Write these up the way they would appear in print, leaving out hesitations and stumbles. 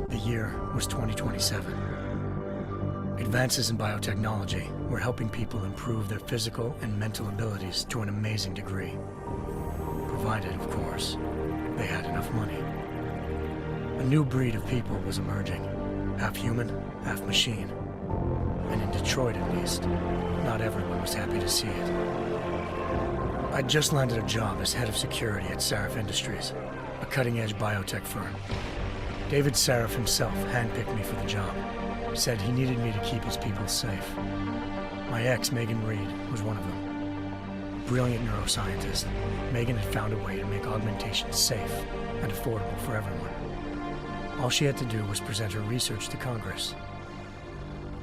The year was 2027. Advances in biotechnology were helping people improve their physical and mental abilities to an amazing degree. Provided, of course, they had enough money. A new breed of people was emerging, half human, half machine. And in Detroit, at least, not everyone was happy to see it. I'd just landed a job as head of security at Sarif Industries, a cutting-edge biotech firm. David Sarif himself handpicked me for the job, said he needed me to keep his people safe. My ex, Megan Reed, was one of them. Brilliant neuroscientist, Megan had found a way to make augmentation safe and affordable for everyone. All she had to do was present her research to Congress.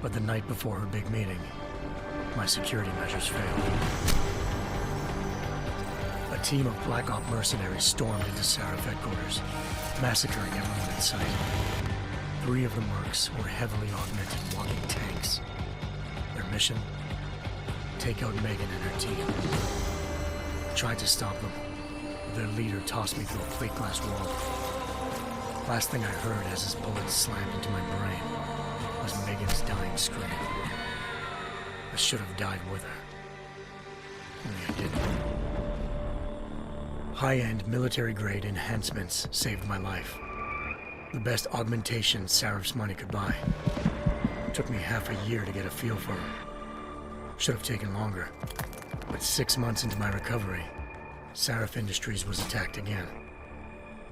But the night before her big meeting, my security measures failed. A team of Black Op mercenaries stormed into Sarif headquarters, massacring everyone in sight. 3 of the mercs were heavily augmented walking tanks. Their mission? Take out Megan and her team. I tried to stop them, but their leader tossed me through a plate glass wall. Last thing I heard as his bullets slammed into my brain was Megan's dying scream. I should have died with her. Only I didn't. High-end military-grade enhancements saved my life. The best augmentation Sarif's money could buy. It took me half a year to get a feel for her. Should have taken longer. But 6 months into my recovery, Sarif Industries was attacked again.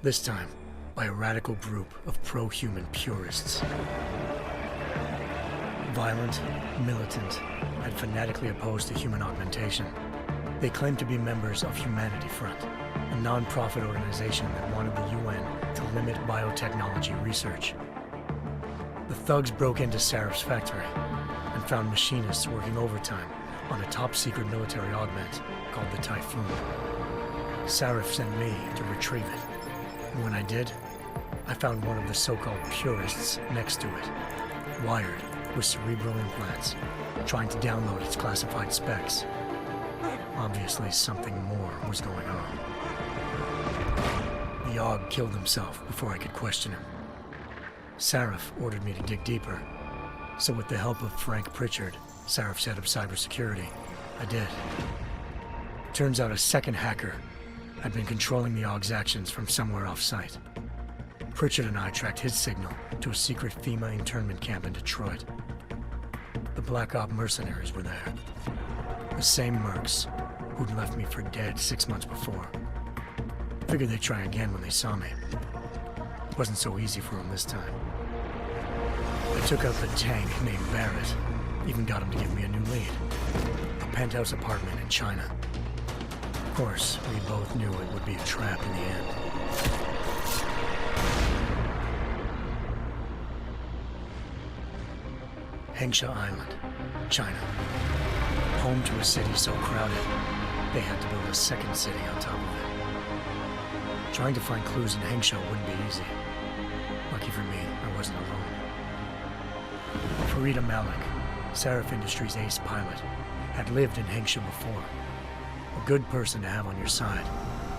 This time, by a radical group of pro-human purists. Violent, militant, and fanatically opposed to human augmentation. They claimed to be members of Humanity Front, a non-profit organization that wanted the UN to limit biotechnology research. The thugs broke into Sarif's factory and found machinists working overtime on a top-secret military augment called the Typhoon. Sarif sent me to retrieve it, and when I did, I found one of the so-called purists next to it, wired with cerebral implants, trying to download its classified specs. Obviously, something more was going on. The Aug killed himself before I could question him. Sarif ordered me to dig deeper, so with the help of Frank Pritchard, Sarif's head of cybersecurity, I did. Turns out a second hacker had been controlling the Aug's actions from somewhere off-site. Pritchard and I tracked his signal to a secret FEMA internment camp in Detroit. The Black Op mercenaries were there. The same mercs who'd left me for dead 6 months before. Figured they'd try again when they saw me. Wasn't so easy for them this time. I took out the tank named Barrett, even got him to give me a new lead. A penthouse apartment in China. Of course, we both knew it would be a trap in the end. Hengsha Island, China. Home to a city so crowded, they had to build a second city on top of it. Trying to find clues in Hengsha wouldn't be easy. Lucky for me, I wasn't alone. Farida Malik, Sarif Industries' ace pilot, had lived in Hengsha before. A good person to have on your side.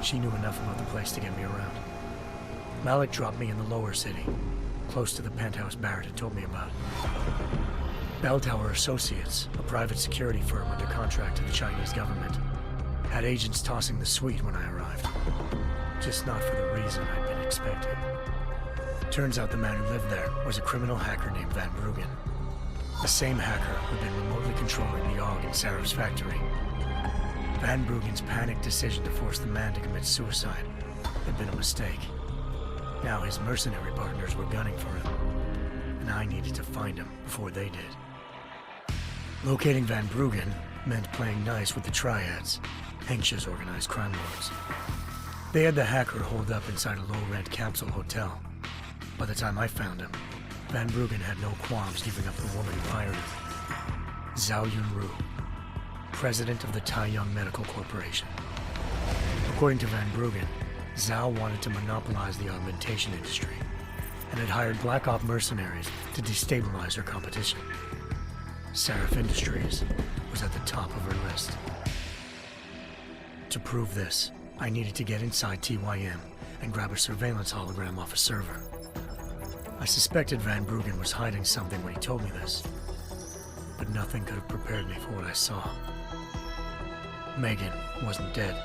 She knew enough about the place to get me around. Malik dropped me in the lower city, close to the penthouse Barrett had told me about. Bell Tower Associates, a private security firm under contract to the Chinese government, had agents tossing the suite when I arrived. Just not for the reason I'd been expecting. Turns out the man who lived there was a criminal hacker named Van Bruggen. The same hacker who'd been remotely controlling the AUG in Sarif's factory. Van Bruggen's panicked decision to force the man to commit suicide had been a mistake. Now his mercenary partners were gunning for him, and I needed to find him before they did. Locating Van Bruggen meant playing nice with the Triads, Hengsha's organized crime lords. They had the hacker holed up inside a low-rent capsule hotel. By the time I found him, Van Bruggen had no qualms giving up the woman who hired him. Zhao Yunru, president of the Taiyang Medical Corporation. According to Van Bruggen, Zhao wanted to monopolize the augmentation industry and had hired Black Op mercenaries to destabilize her competition. Sarif Industries was at the top of her list. To prove this, I needed to get inside TYM and grab a surveillance hologram off a server. I suspected Van Bruggen was hiding something when he told me this, but nothing could have prepared me for what I saw. Megan wasn't dead.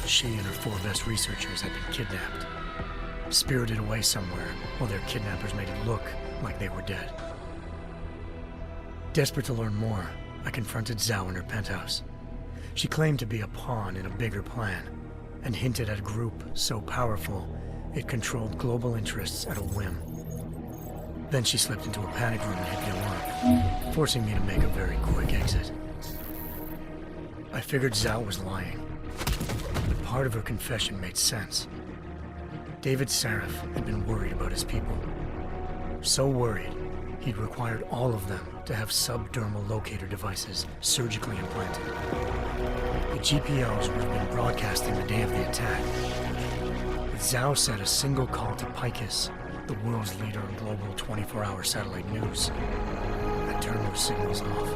She and her 4 best researchers had been kidnapped, spirited away somewhere while their kidnappers made it look like they were dead. Desperate to learn more, I confronted Zhao in her penthouse. She claimed to be a pawn in a bigger plan, and hinted at a group so powerful it controlled global interests at a whim. Then she slipped into a panic room and hit the alarm, forcing me to make a very quick exit. I figured Zhao was lying, but part of her confession made sense. David Sarif had been worried about his people. So worried, he'd required all of them to have subdermal locator devices surgically implanted. The GPOs would have been broadcasting the day of the attack. But Zhao said a single call to Picus, the world's leader in global 24-hour satellite news, had turned those signals off.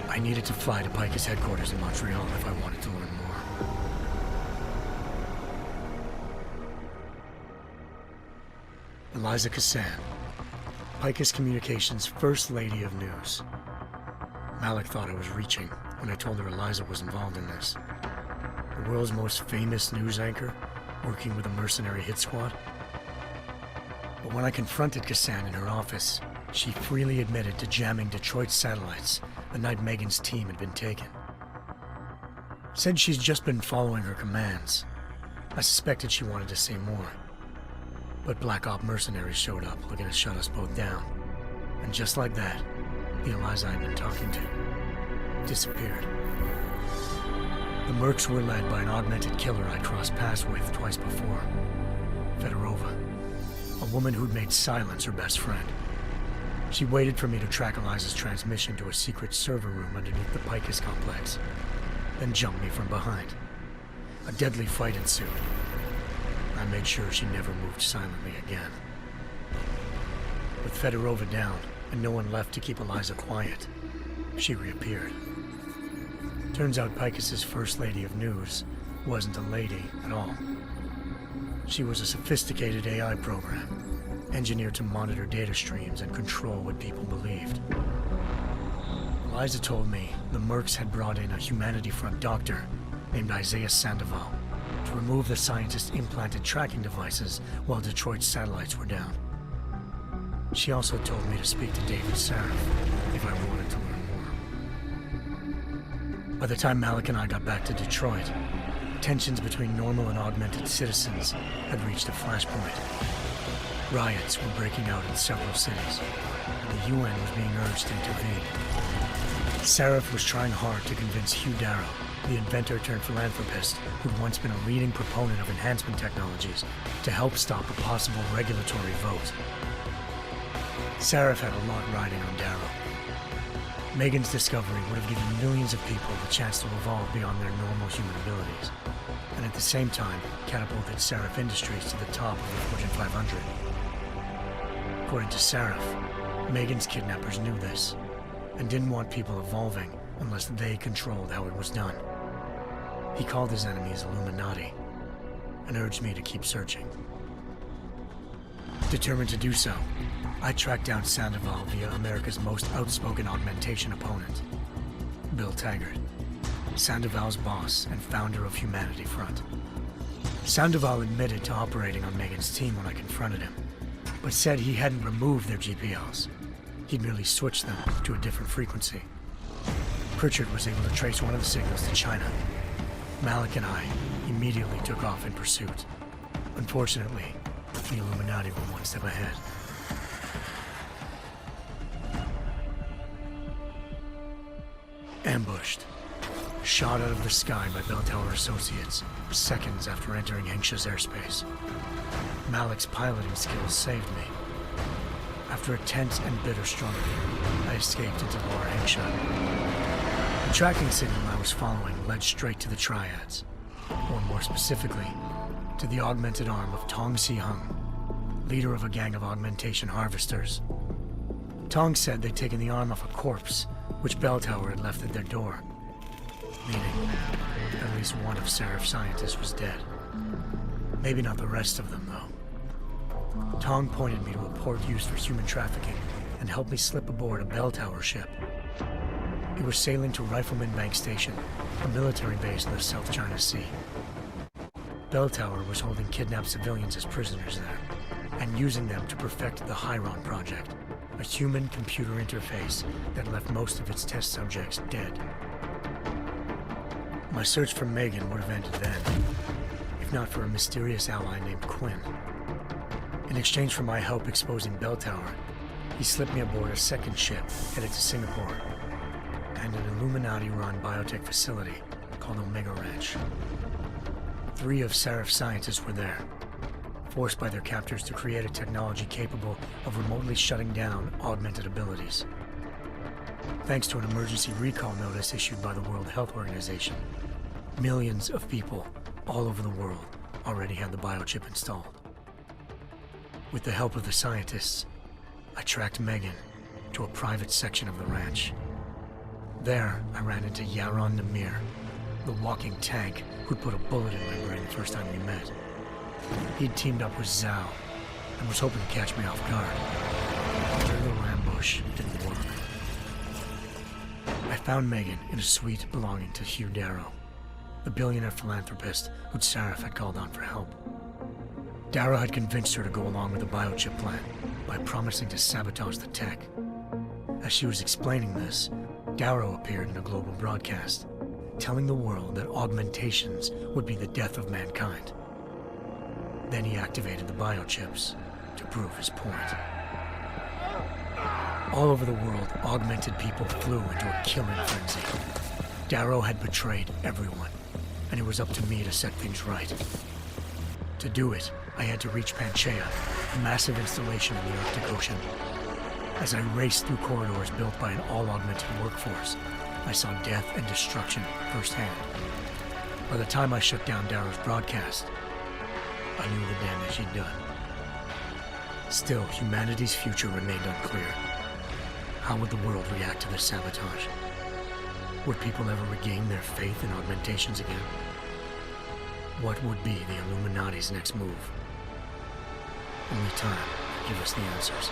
I needed to fly to Picus headquarters in Montreal if I wanted to learn more. Eliza Cassan, Picus Communications' First Lady of News. Malik thought I was reaching when I told her Eliza was involved in this. The world's most famous news anchor, working with a mercenary hit squad. But when I confronted Cassan in her office, she freely admitted to jamming Detroit's satellites the night Megan's team had been taken. Said she's just been following her commands. I suspected she wanted to say more. But Black Op mercenaries showed up looking to shut us both down. And just like that, the Eliza I'd been talking to disappeared. The Mercs were led by an augmented killer I'd crossed paths with twice before, Fedorova, a woman who'd made silence her best friend. She waited for me to track Eliza's transmission to a secret server room underneath the Picus complex, then jumped me from behind. A deadly fight ensued. I made sure she never moved silently again. With Fedorova down and no one left to keep Eliza quiet, she reappeared. Turns out Picus's First Lady of News wasn't a lady at all. She was a sophisticated AI program, engineered to monitor data streams and control what people believed. Eliza told me the Mercs had brought in a Humanity Front doctor named Isaiah Sandoval to remove the scientist's implanted tracking devices while Detroit's satellites were down. She also told me to speak to David Sarif if I wanted to learn more. By the time Malik and I got back to Detroit, tensions between normal and augmented citizens had reached a flashpoint. Riots were breaking out in several cities, and the UN was being urged to intervene. Sarif was trying hard to convince Hugh Darrow, the inventor-turned-philanthropist who'd once been a leading proponent of enhancement technologies, to help stop a possible regulatory vote. Sarif had a lot riding on Darrow. Megan's discovery would have given millions of people the chance to evolve beyond their normal human abilities, and at the same time catapulted Sarif Industries to the top of the Fortune 500. According to Sarif, Megan's kidnappers knew this, and didn't want people evolving unless they controlled how it was done. He called his enemies Illuminati, and urged me to keep searching. Determined to do so, I tracked down Sandoval via America's most outspoken augmentation opponent, Bill Taggart, Sandoval's boss and founder of Humanity Front. Sandoval admitted to operating on Megan's team when I confronted him, but said he hadn't removed their GPLs. He'd merely switched them to a different frequency. Pritchard was able to trace one of the signals to China. Malik and I immediately took off in pursuit. Unfortunately, the Illuminati were one step ahead. Ambushed. Shot out of the sky by Bell Tower Associates, seconds after entering Hengsha's airspace. Malik's piloting skills saved me. After a tense and bitter struggle, I escaped into Lower Hengsha. The tracking signal I was following led straight to the Triads, or more specifically, to the augmented arm of Tong Si-hung, leader of a gang of augmentation harvesters. Tong said they'd taken the arm off a corpse, which Bell Tower had left at their door, meaning at least one of Sarif's scientists was dead. Maybe not the rest of them, though. Tong pointed me to a port used for human trafficking and helped me slip aboard a bell tower ship. It was sailing to Rifleman Bank Station, a military base in the South China Sea. Bell Tower was holding kidnapped civilians as prisoners there, and using them to perfect the Hyron Project, a human-computer interface that left most of its test subjects dead. My search for Megan would have ended then, if not for a mysterious ally named Quinn. In exchange for my help exposing Bell Tower, he slipped me aboard a second ship headed to Singapore, and an Illuminati-run biotech facility called Omega Ranch. 3 of Seraph's scientists were there, forced by their captors to create a technology capable of remotely shutting down augmented abilities. Thanks to an emergency recall notice issued by the World Health Organization, millions of people all over the world already had the biochip installed. With the help of the scientists, I tracked Megan to a private section of the ranch. There, I ran into Yaron Namir, the walking tank who'd put a bullet in my brain the first time we met. He'd teamed up with Zhao and was hoping to catch me off guard. Their little ambush didn't work. I found Megan in a suite belonging to Hugh Darrow, the billionaire philanthropist who'd Seraph had called on for help. Darrow had convinced her to go along with the biochip plan by promising to sabotage the tech. As she was explaining this, Darrow appeared in a global broadcast, telling the world that augmentations would be the death of mankind. Then he activated the biochips to prove his point. All over the world, augmented people flew into a killing frenzy. Darrow had betrayed everyone, and it was up to me to set things right. To do it, I had to reach Panchaea, a massive installation in the Arctic Ocean. As I raced through corridors built by an all-augmented workforce, I saw death and destruction firsthand. By the time I shut down Darrow's broadcast, I knew the damage he'd done. Still, humanity's future remained unclear. How would the world react to this sabotage? Would people ever regain their faith in augmentations again? What would be the Illuminati's next move? Only time could give us the answers.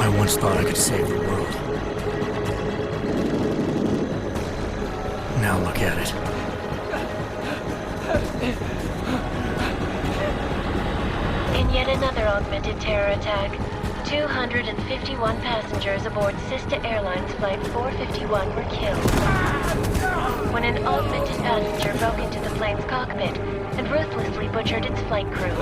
I once thought I could save the world. Now look at it. In yet another augmented terror attack, 251 passengers aboard Sister Airlines Flight 451 were killed when an augmented passenger broke into the plane's cockpit and ruthlessly butchered its flight crew.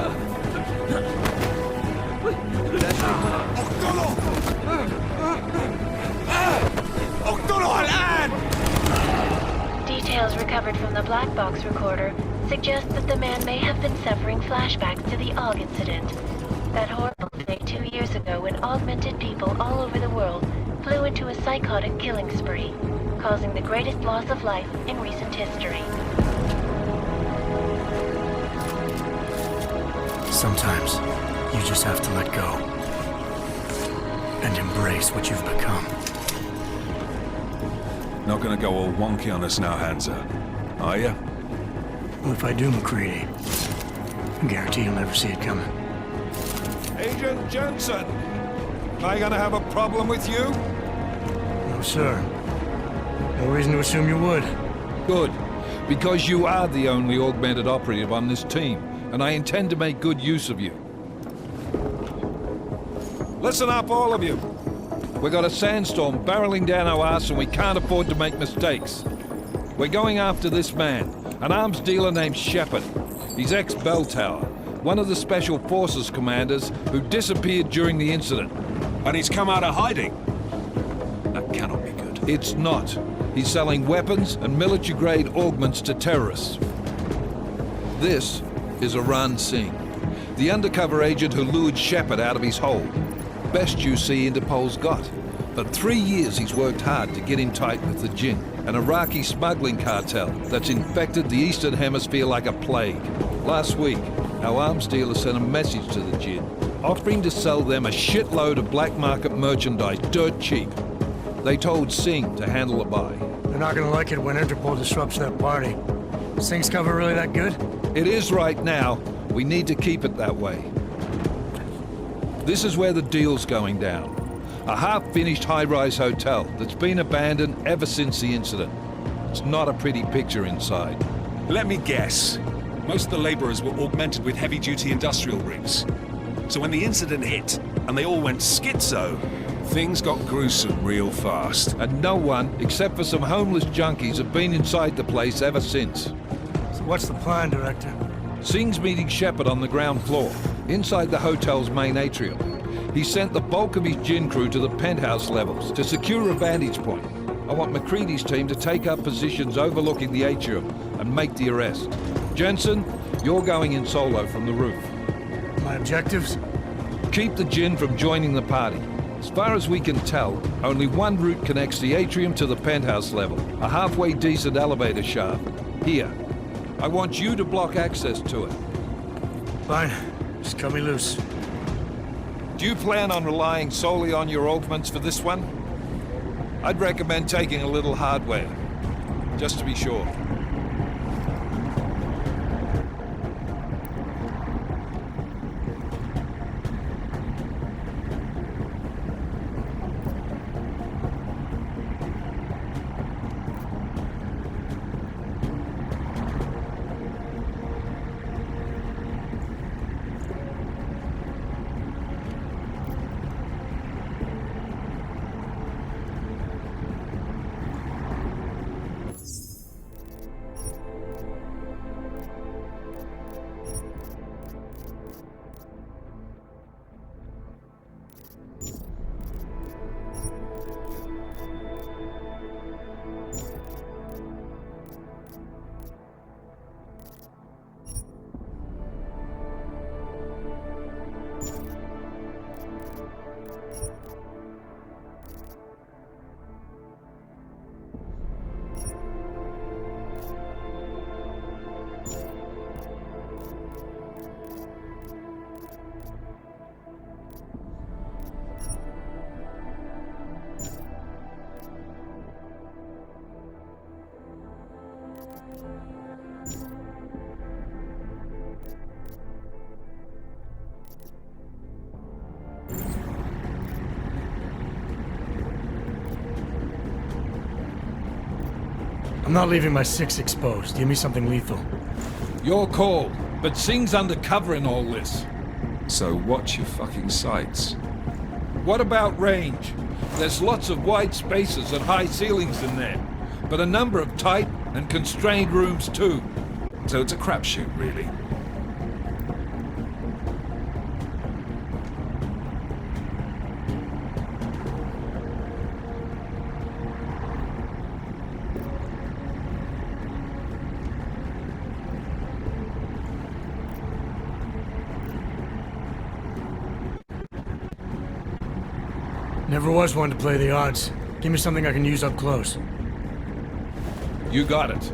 Details recovered from the black box recorder suggest that the man may have been suffering flashbacks to the AUG incident, that horrible day 2 years ago when augmented people all over the world flew into a psychotic killing spree, causing the greatest loss of life in recent history. Sometimes, you just have to let go and embrace what you've become. Not gonna go all wonky on us now, Hansa, are ya? Well, if I do, McCready, I guarantee you'll never see it coming. Agent Jensen, am I gonna have a problem with you? No, sir. No reason to assume you would. Good, because you are the only augmented operative on this team, and I intend to make good use of you. Listen up, all of you. We got a sandstorm barreling down our ass and we can't afford to make mistakes. We're going after this man, an arms dealer named Shepard. He's ex-Bell Tower, one of the Special Forces commanders who disappeared during the incident. And he's come out of hiding? That cannot be good. It's not. He's selling weapons and military-grade augments to terrorists. This is Aran Singh, the undercover agent who lured Shepard out of his hole. best UC Interpol's got. For 3 years he's worked hard to get in tight with the Jinn, an Iraqi smuggling cartel that's infected the Eastern Hemisphere like a plague. Last week, our arms dealer sent a message to the Jinn, offering to sell them a shitload of black market merchandise dirt cheap. They told Singh to handle the buy. They're not gonna like it when Interpol disrupts that party. Singh's cover really that good? It is right now. We need to keep it that way. This is where the deal's going down. A half-finished high-rise hotel that's been abandoned ever since the incident. It's not a pretty picture inside. Let me guess. Most of the laborers were augmented with heavy-duty industrial rigs. So when the incident hit, and they all went schizo, things got gruesome real fast. And no one, except for some homeless junkies, have been inside the place ever since. So what's the plan, Director? Singh's meeting Shepard on the ground floor, inside the hotel's main atrium. He sent the bulk of his Jinn crew to the penthouse levels to secure a vantage point. I want McCready's team to take up positions overlooking the atrium and make the arrest. Jensen, you're going in solo from the roof. My objectives? Keep the Jinn from joining the party. As far as we can tell, only one route connects the atrium to the penthouse level, a halfway decent elevator shaft. Here. I want you to block access to it. Fine. Just cut me loose. Do you plan on relying solely on your augments for this one? I'd recommend taking a little hardware, just to be sure. I'm not leaving my 6 exposed. Give me something lethal. Your call, but Singh's undercover in all this. So watch your fucking sights. What about range? There's lots of wide spaces and high ceilings in there, but a number of tight and constrained rooms too. So it's a crapshoot, really. Never was one to play the odds. Give me something I can use up close. You got it.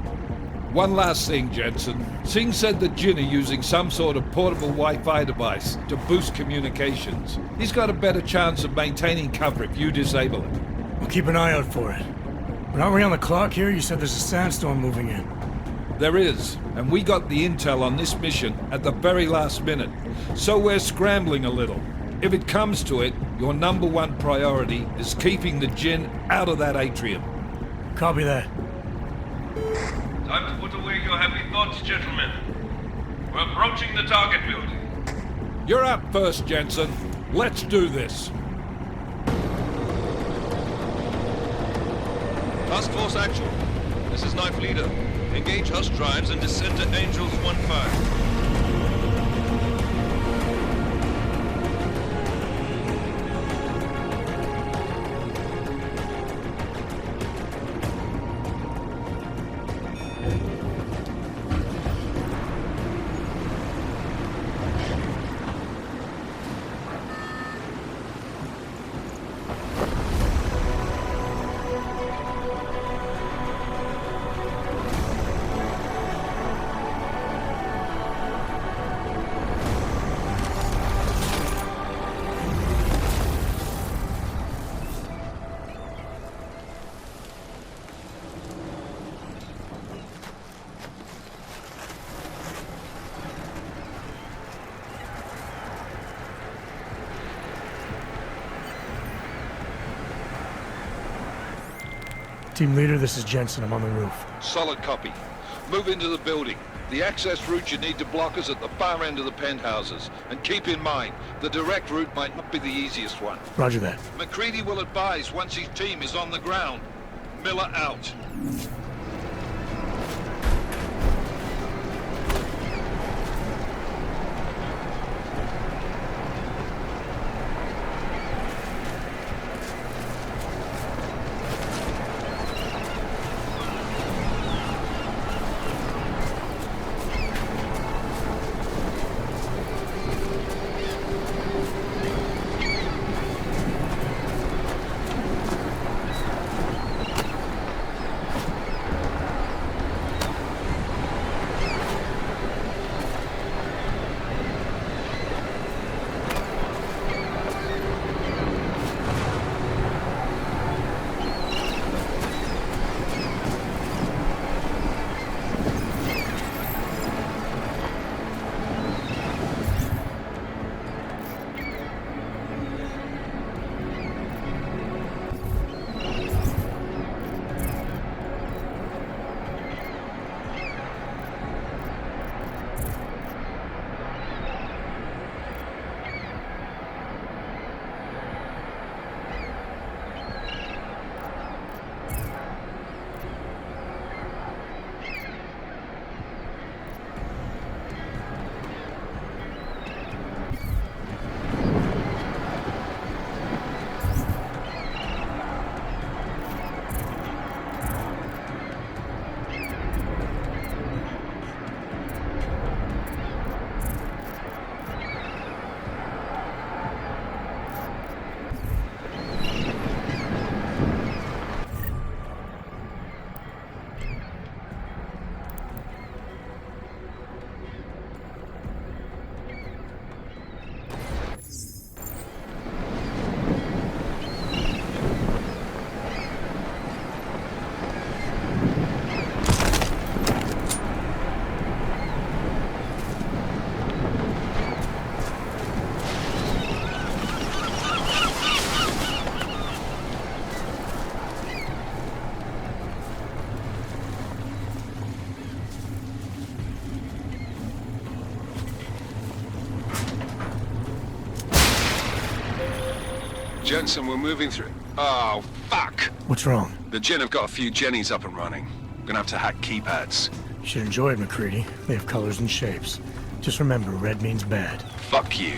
One last thing, Jensen. Singh said the Jinn are using some sort of portable Wi-Fi device to boost communications. He's got a better chance of maintaining cover if you disable it. I'll keep an eye out for it. But aren't we on the clock here? You said there's a sandstorm moving in. There is, and we got the intel on this mission at the very last minute. So we're scrambling a little. If it comes to it, your #1 priority is keeping the Jinn out of that atrium. Copy that. Time to put away your heavy thoughts, gentlemen. We're approaching the target building. You're up first, Jensen. Let's do this. Task Force Actual. This is Knife Leader. Engage Hush drives and descend to Angels 1-5. Team leader, this is Jensen. I'm on the roof. Solid copy. Move into the building. The access route you need to block is at the far end of the penthouses. And keep in mind, the direct route might not be the easiest one. Roger that. McCready will advise once his team is on the ground. Miller out. Jensen, we're moving through. Oh, fuck! What's wrong? The Jinn have got a few Jennies up and running. Gonna have to hack keypads. You should enjoy it, McCready. They have colors and shapes. Just remember, red means bad. Fuck you.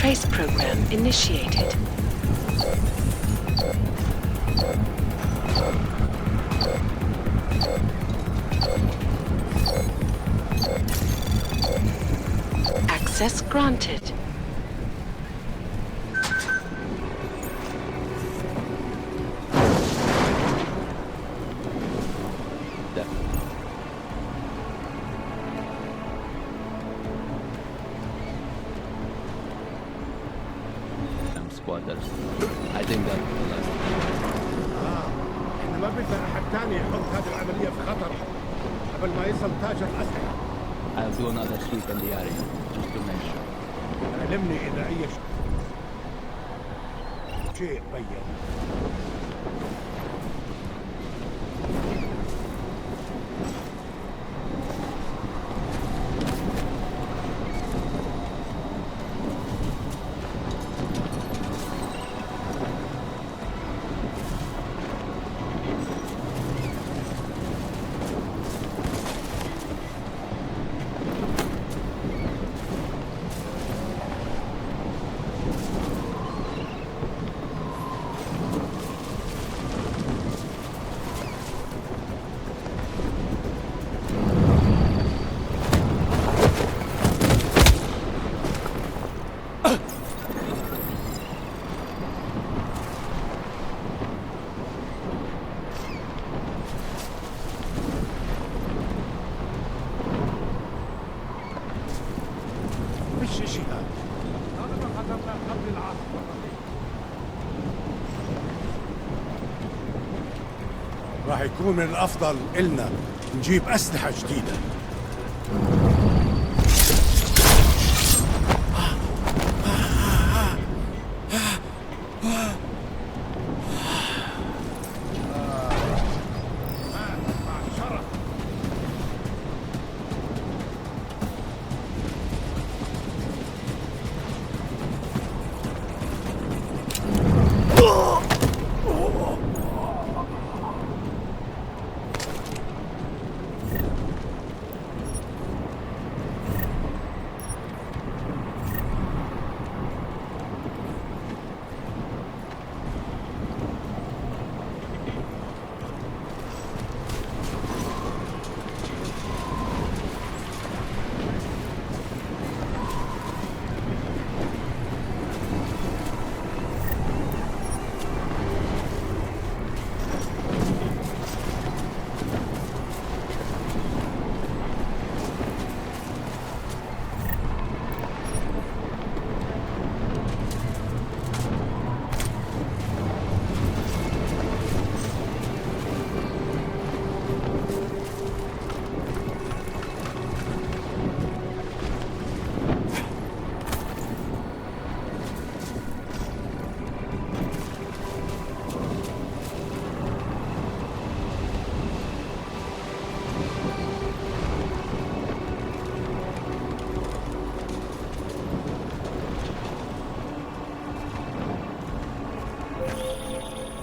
Trace program initiated. Access granted. Squatters. I think that will last. احنا ما بدنا احد تاني يحط هذه العملية في خطر قبل ما يصل تاجر الأسلحة. I'll do another sweep in the area, just to make sure. علمني إذا أي شيء بين. راح يكون من الأفضل إلنا نجيب أسلحة جديدة.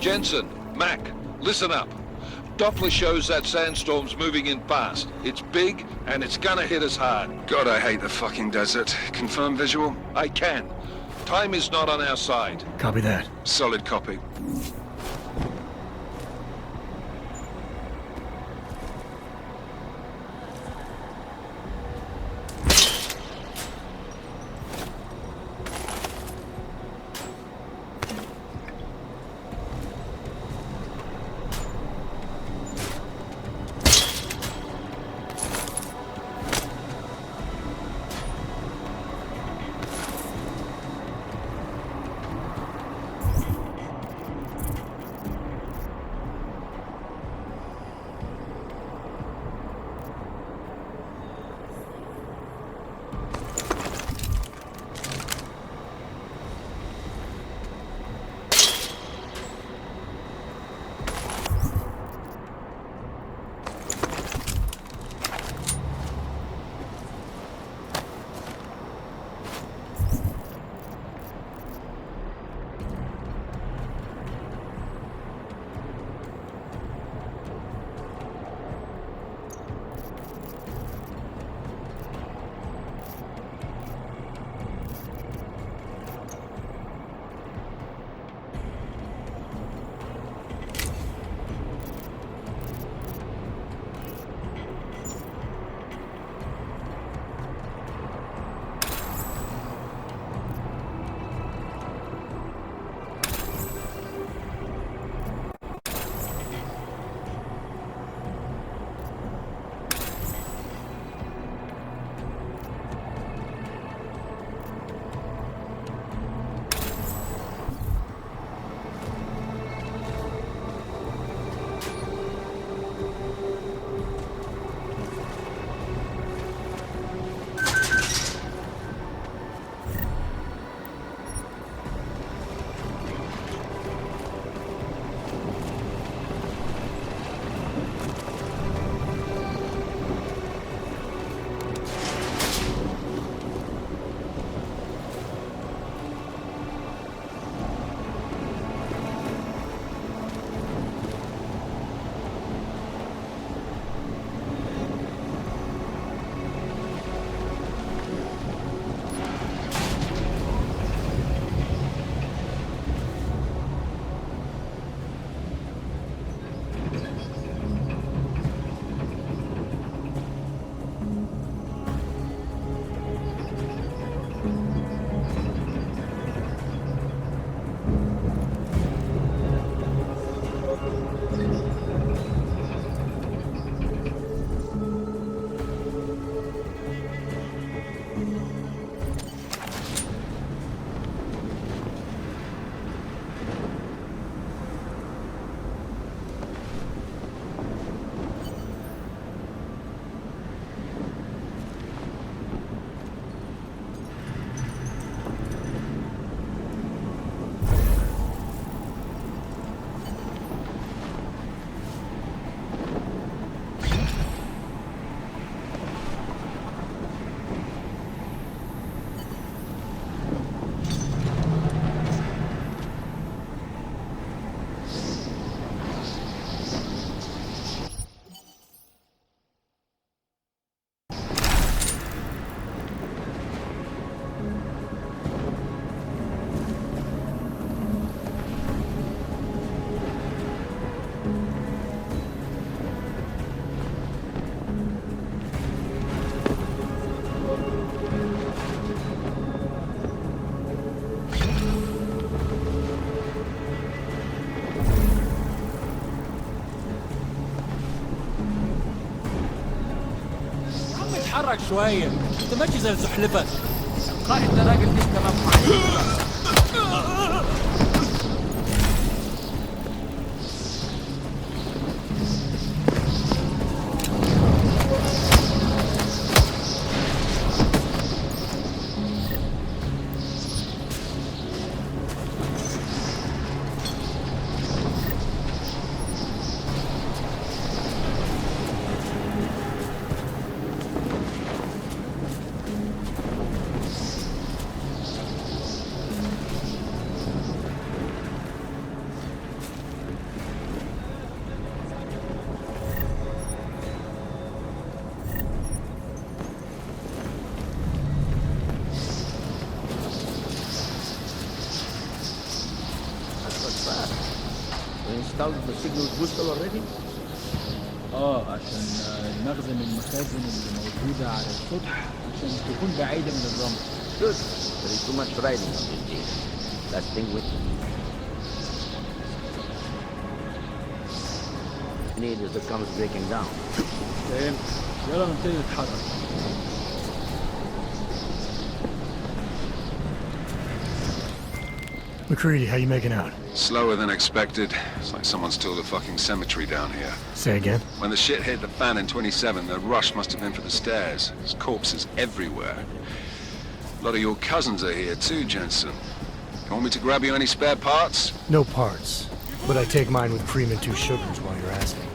Jensen, Mac, listen up. Doppler shows that sandstorm's moving in fast. It's big, and it's gonna hit us hard. God, I hate the fucking desert. Confirm visual? I can. Time is not on our side. Copy that. Solid copy. اتحرك شوية، انت ماشي زي الزحلفة. القائد ده راجل لسه مفحوح. Installed the signal booster already? عشان نخزن المخازن اللي موجودة على السطح عشان تكون بعيدة من الرمل. Good. There is too much riding on this deal. That thing with need is the comes breaking down. فاهم؟ يلا نبتدي نتحرك. McCready, how you making out? Slower than expected. It's like someone's tilled a fucking cemetery down here. Say again? When the shit hit the fan in 27, the rush must have been for the stairs. There's corpses everywhere. A lot of your cousins are here too, Jensen. You want me to grab you any spare parts? No parts. But I take mine with cream and 2 sugars while you're asking.